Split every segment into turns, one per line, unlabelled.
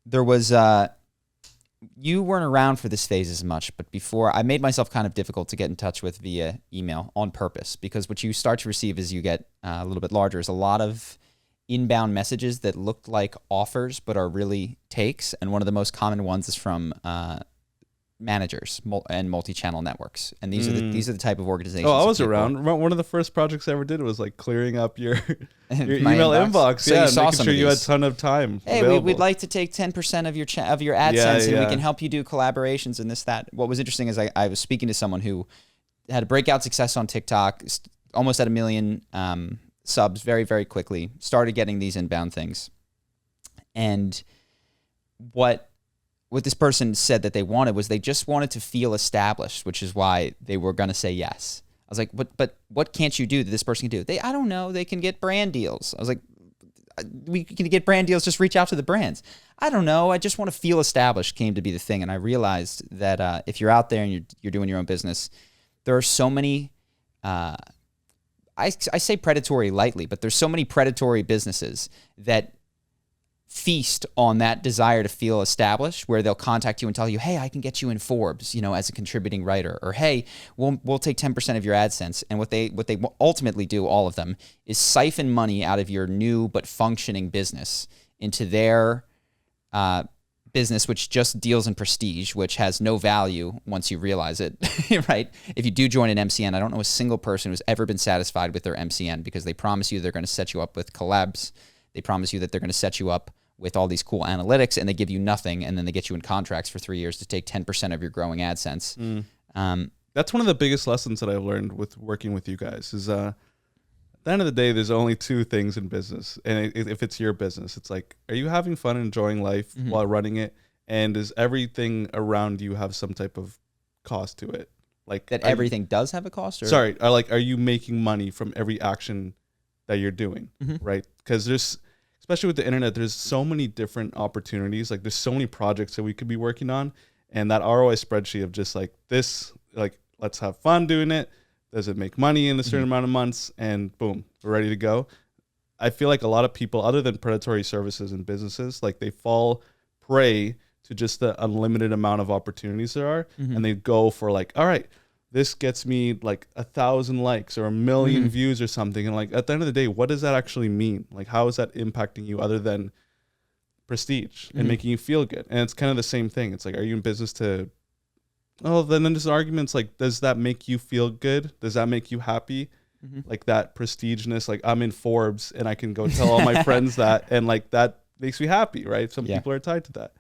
there was you weren't around for this phase as much, but before I made myself kind of difficult to get in touch with via email on purpose, because what you start to receive as you get a little bit larger is a lot of inbound messages that look like offers but are really takes, and one of the most common ones is from managers and multi-channel networks, and these are the type of organizations.
Oh, I was around. One of the first projects I ever did was like clearing up your email inbox.
So
yeah,
you saw
making sure you had a ton of time.
Hey, we'd like to take 10% of your AdSense, and we can help you do collaborations and this, that. What was interesting is I was speaking to someone who had a breakout success on TikTok, almost at 1 million subs very, very quickly, started getting these inbound things. And what this person said that they wanted was they just wanted to feel established, which is why they were going to say yes. I was like, but what can't you do that this person can do? I don't know. They can get brand deals. I was like, we can get brand deals. Just reach out to the brands. I don't know. I just want to feel established came to be the thing. And I realized that if you're out there and you're doing your own business, there are so many, I say predatory lightly, but there's so many predatory businesses that feast on that desire to feel established, where they'll contact you and tell you, hey, I can get you in Forbes, as a contributing writer, or hey, we'll take 10% of your AdSense. And what they ultimately do, all of them, is siphon money out of your new but functioning business into their business, which just deals in prestige, which has no value once you realize it, right? If you do join an MCN, I don't know a single person who's ever been satisfied with their MCN, because they promise you they're going to set you up with collabs. They promise you that they're going to set you up with all these cool analytics, and they give you nothing, and then they get you in contracts for 3 years to take 10% of your growing AdSense.
That's one of the biggest lessons that I've learned with working with you guys is at the end of the day, there's only two things in business. And if it's your business, it's like, are you having fun and enjoying life while running it? And does everything around you have some type of cost to it? Like
that everything does have a cost? Or?
Sorry, are you making money from every action that you're doing, right? Because especially with the internet, there's so many different opportunities. Like there's so many projects that we could be working on, and that ROI spreadsheet of just like this, like let's have fun doing it. Does it make money in a certain amount of months? And boom, we're ready to go. I feel like a lot of people, other than predatory services and businesses, like they fall prey to just the unlimited amount of opportunities there are, and they go for like, all right, this gets me like 1,000 likes or 1 million views or something. And like, at the end of the day, what does that actually mean? Like, how is that impacting you other than prestige and making you feel good? And it's kind of the same thing. It's like, are you in business then there's arguments like, does that make you feel good? Does that make you happy? Like that prestigeness, like I'm in Forbes and I can go tell all my friends that, and like, that makes me happy, right? Some people are tied to that.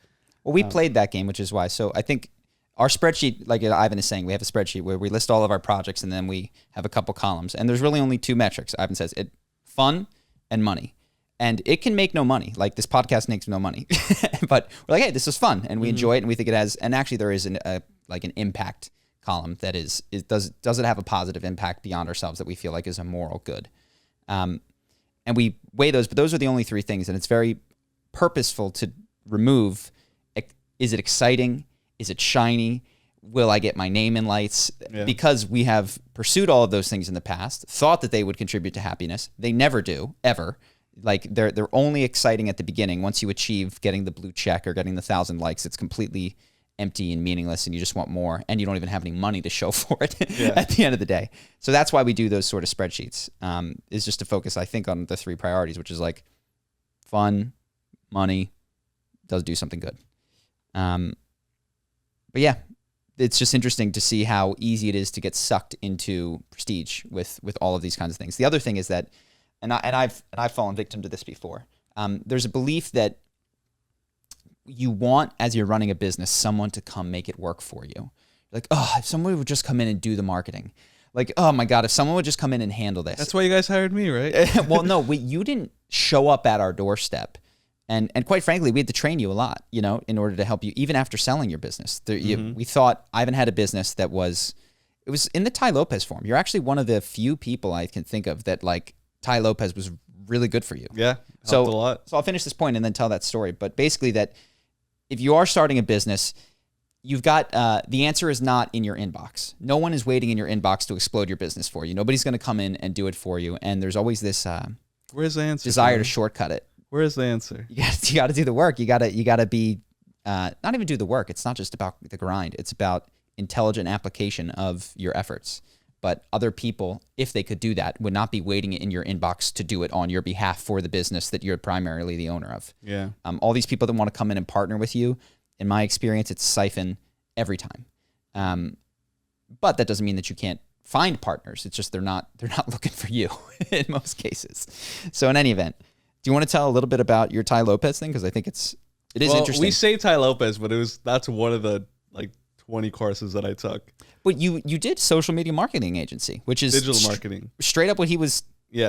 Well, we played that game, which is why. So I think our spreadsheet, like Ivan is saying, we have a spreadsheet where we list all of our projects, and then we have a couple columns. And there's really only two metrics. Ivan says fun and money. And it can make no money. Like this podcast makes no money. But we're like, hey, this is fun. And we enjoy it. And we think it has, and actually there is an impact column that does it have a positive impact beyond ourselves that we feel like is a moral good. And we weigh those, but those are the only three things. And it's very purposeful to remove, is it exciting? Is it shiny? Will I get my name in lights? Yeah. Because we have pursued all of those things in the past, thought that they would contribute to happiness. They never do, ever. Like they're only exciting at the beginning. Once you achieve getting the blue check or getting the 1,000 likes, it's completely empty and meaningless, and you just want more, and you don't even have any money to show for it at the end of the day. So that's why we do those sort of spreadsheets, is just to focus, I think, on the three priorities, which is like fun, money, does do something good. But yeah, it's just interesting to see how easy it is to get sucked into prestige with all of these kinds of things. The other thing is that, and I've fallen victim to this before. There's a belief that you want, as you're running a business, someone to come make it work for you. Like, oh, if someone would just come in and do the marketing. Like, oh my God, if someone would just come in and handle this.
That's why you guys hired me, right?
Well, no, you didn't show up at our doorstep. And quite frankly, we had to train you a lot, in order to help you, even after selling your business. We thought Ivan had a business it was in the Ty Lopez form. You're actually one of the few people I can think of that like Ty Lopez was really good for you.
Yeah, helped a lot.
So I'll finish this point and then tell that story. But basically that if you are starting a business, you've got, the answer is not in your inbox. No one is waiting in your inbox to explode your business for you. Nobody's going to come in and do it for you. And there's always this
where's the answer?
Desire to shortcut it.
Where is the answer?
You got to do the work. You got to be not even do the work. It's not just about the grind. It's about intelligent application of your efforts. But other people, if they could do that, would not be waiting in your inbox to do it on your behalf for the business that you're primarily the owner of.
Yeah.
All these people that want to come in and partner with you, in my experience, it's siphon every time. But that doesn't mean that you can't find partners. It's just they're not looking for you in most cases. So in any event, do you want to tell a little bit about your Ty Lopez thing? Because I think it is interesting.
We say Ty Lopez, but that's one of the 20 courses that I took.
But you did social media marketing agency, which is
digital marketing.
Straight up what he was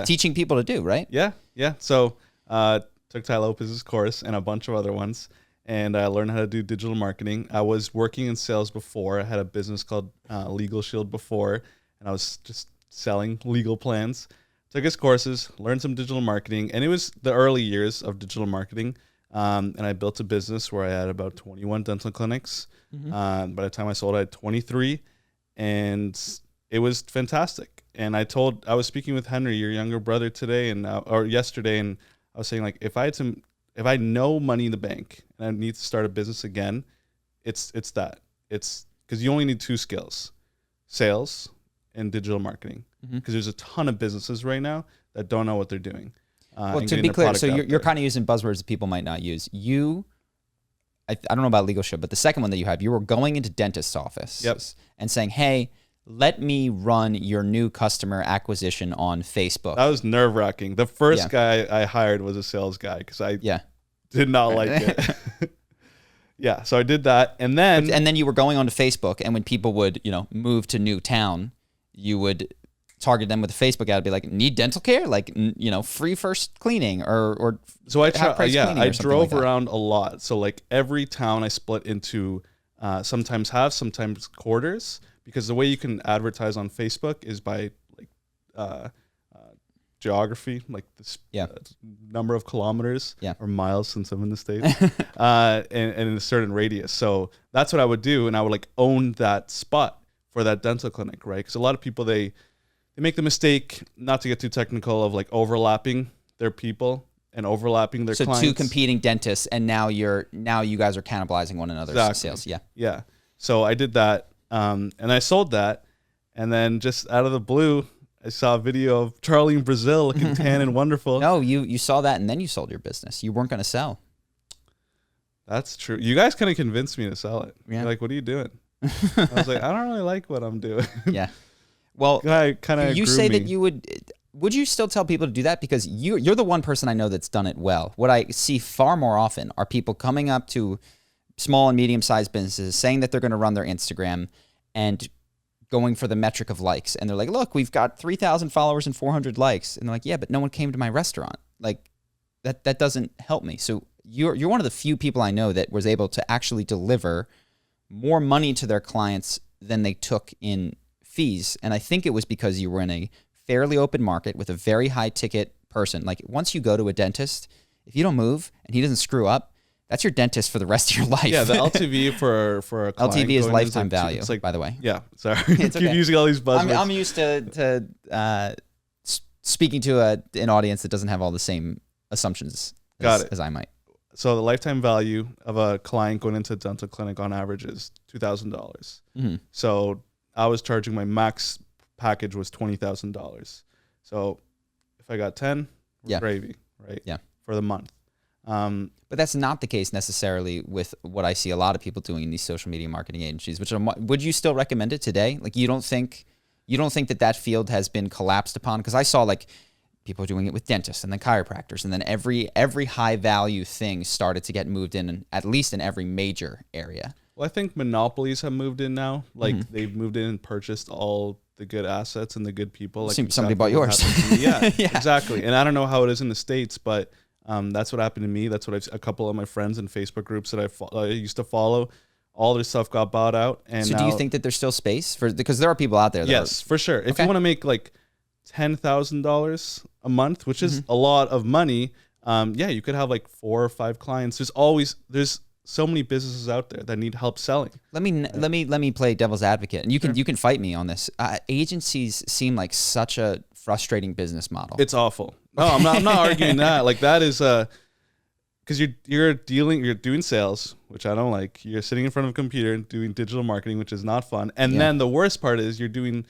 teaching people to do, right?
Yeah. So took Ty Lopez's course and a bunch of other ones, and I learned how to do digital marketing. I was working in sales before. I had a business called Legal Shield before, and I was just selling legal plans. Took his courses, learned some digital marketing, and it was the early years of digital marketing. And I built a business where I had about 21 dental clinics. By the time I sold, I had 23, and it was fantastic. And I was speaking with Henry, your younger brother, today or yesterday, and I was saying, like, if I had no money in the bank and I need to start a business again, it's that. It's because you only need 2 skills: sales and digital marketing. Because there's a ton of businesses right now that don't know what they're doing.
Well, to be clear, so you're kind of using buzzwords that people might not use. I don't know about Legal Shield, but the second one that you were going into dentist's office and saying, hey, let me run your new customer acquisition on Facebook.
That was nerve-wracking. The first guy I hired was a sales guy because I did not like it. So I did that. And then
you were going onto Facebook, and when people would, move to new town, you would target them with a Facebook ad, be like, need dental care, like, free first cleaning or
so I drove around a lot. So like every town I split into sometimes halves, sometimes quarters, because the way you can advertise on Facebook is by like geography, like this number of kilometers or miles, since I'm in the States, and in a certain radius. So that's what I would do, and I would like own that spot for that dental clinic, right? Because a lot of people they make the mistake, not to get too technical, of like overlapping their people and overlapping their clients. So 2
competing dentists, and now you guys are cannibalizing one another's sales.
Yeah. So I did that, and I sold that, and then just out of the blue, I saw a video of Charlie in Brazil looking tan and wonderful.
No, you saw that, and then you sold your business. You weren't going to sell.
That's true. You guys kind of convinced me to sell it. Yeah. You're like, what are you doing? I was like, I don't really like what I'm doing.
Yeah. Well, you say that you would you still tell people to do that? Because you're the one person I know that's done it well. What I see far more often are people coming up to small and medium-sized businesses saying that they're going to run their Instagram and going for the metric of likes. And they're like, look, we've got 3,000 followers and 400 likes. And they're like, yeah, but no one came to my restaurant. Like that doesn't help me. So you're one of the few people I know that was able to actually deliver more money to their clients than they took in fees. And I think it was because you were in a fairly open market with a very high ticket person. Like once you go to a dentist, if you don't move and he doesn't screw up, that's your dentist for the rest of your life.
Yeah, the LTV for a client
LTV is lifetime value. It's like, by the way.
Yeah, sorry. It's okay. Keep using all these buzzwords.
I'm used to speaking to an audience that doesn't have all the same assumptions as I might.
So the lifetime value of a client going into a dental clinic on average is $2,000. So I was charging, my max package was $20,000. So if I got 10, gravy, right? Yeah. For the month.
But that's not the case necessarily with what I see a lot of people doing in these social media marketing agencies. Would you still recommend it today? Like you don't think that field has been collapsed upon? Because I saw like people doing it with dentists and then chiropractors, and then every high value thing started to get moved in, at least in every major area.
Well, I think monopolies have moved in now. Like they've moved in and purchased all the good assets and the good people. Like
somebody bought yours.
Yeah, exactly. And I don't know how it is in the States, but that's what happened to me. That's what a couple of my friends in Facebook groups that I used to follow, all their stuff got bought out. And
so do you think that there's still space because there are people out there that
for sure. If you want to make like $10,000 a month, which is a lot of money, you could have like 4 or 5 clients. There's so many businesses out there that need help selling.
Let me play devil's advocate, and you can fight me on this. Agencies seem like such a frustrating business model.
It's awful. No, I'm not arguing that. Like that is because you're doing sales, which I don't like. You're sitting in front of a computer and doing digital marketing, which is not fun. And then the worst part is you're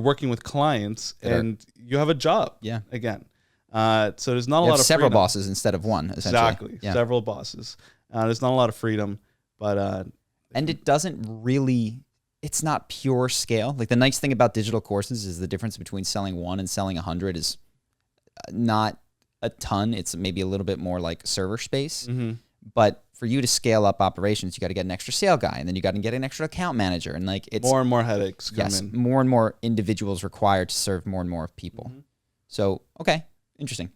working with clients and you have a job. Yeah. Again. So there's not a lot of
several
freedom.
bosses instead of one, essentially.
Exactly. Yeah. Several bosses. There's not a lot of freedom, but
and it doesn't really, it's not pure scale. Like the nice thing about digital courses is the difference between selling 1 and selling 100 is not a ton. It's maybe a little bit more like server space. Mm-hmm. But for you to scale up operations, you got to get an extra sale guy, and then you got to get an extra account manager, and like it's
more and more headaches come in.
More and more individuals required to serve more and more people. Mm-hmm. So, okay, interesting.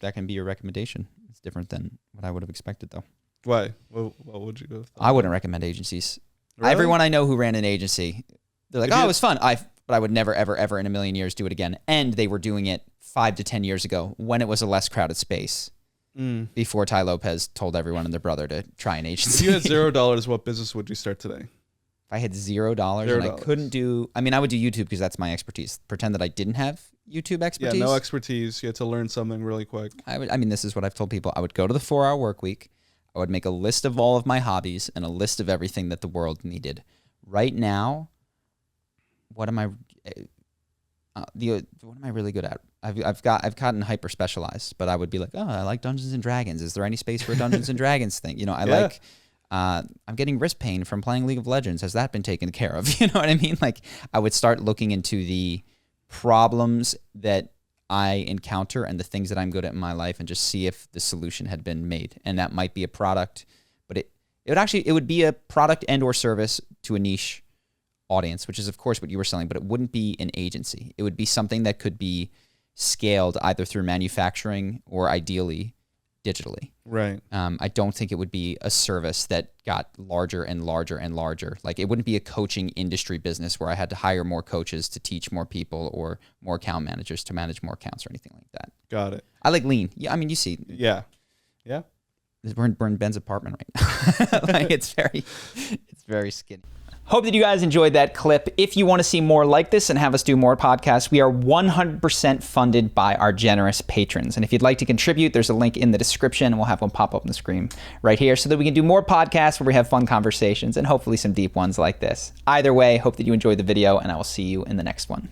That can be your recommendation. It's different than what I would have expected, though.
Why? What would you go with?
I wouldn't recommend agencies.
Really?
Everyone I know who ran an agency, they're like, it was fun. But I would never, ever, ever in a million years do it again. And they were doing it 5 to 10 years ago when it was a less crowded space. Before Ty Lopez told everyone and their brother to try an agency.
If you had $0, what business would you start today?
If I had $0 and I couldn't do, I would do YouTube because that's my expertise. Pretend that I didn't have YouTube expertise.
Yeah, no expertise. You had to learn something really quick.
This is what I've told people. I would go to the 4-hour work week. I would make a list of all of my hobbies and a list of everything that the world needed. Right now, what am I really good at? I've gotten hyper specialized, but I would be like, oh, I like Dungeons and Dragons. Is there any space for a Dungeons and Dragons thing? I'm getting wrist pain from playing League of Legends. Has that been taken care of? You know what I mean? Like I would start looking into the problems that I encounter and the things that I'm good at in my life and just see if the solution had been made. And that might be a product, but it would be a product and or service to a niche audience, which is of course what you were selling, but it wouldn't be an agency. It would be something that could be scaled either through manufacturing or ideally digitally.
Right.
I don't think it would be a service that got larger and larger and larger. Like it wouldn't be a coaching industry business where I had to hire more coaches to teach more people or more account managers to manage more accounts or anything like that.
Got it.
I like lean. Yeah, you see.
Yeah. Yeah.
We're in Ben's apartment right now. Like it's very skinny. Hope that you guys enjoyed that clip. If you want to see more like this and have us do more podcasts, we are 100% funded by our generous patrons. And if you'd like to contribute, there's a link in the description, and we'll have one pop up on the screen right here so that we can do more podcasts where we have fun conversations and hopefully some deep ones like this. Either way, hope that you enjoyed the video, and I will see you in the next one.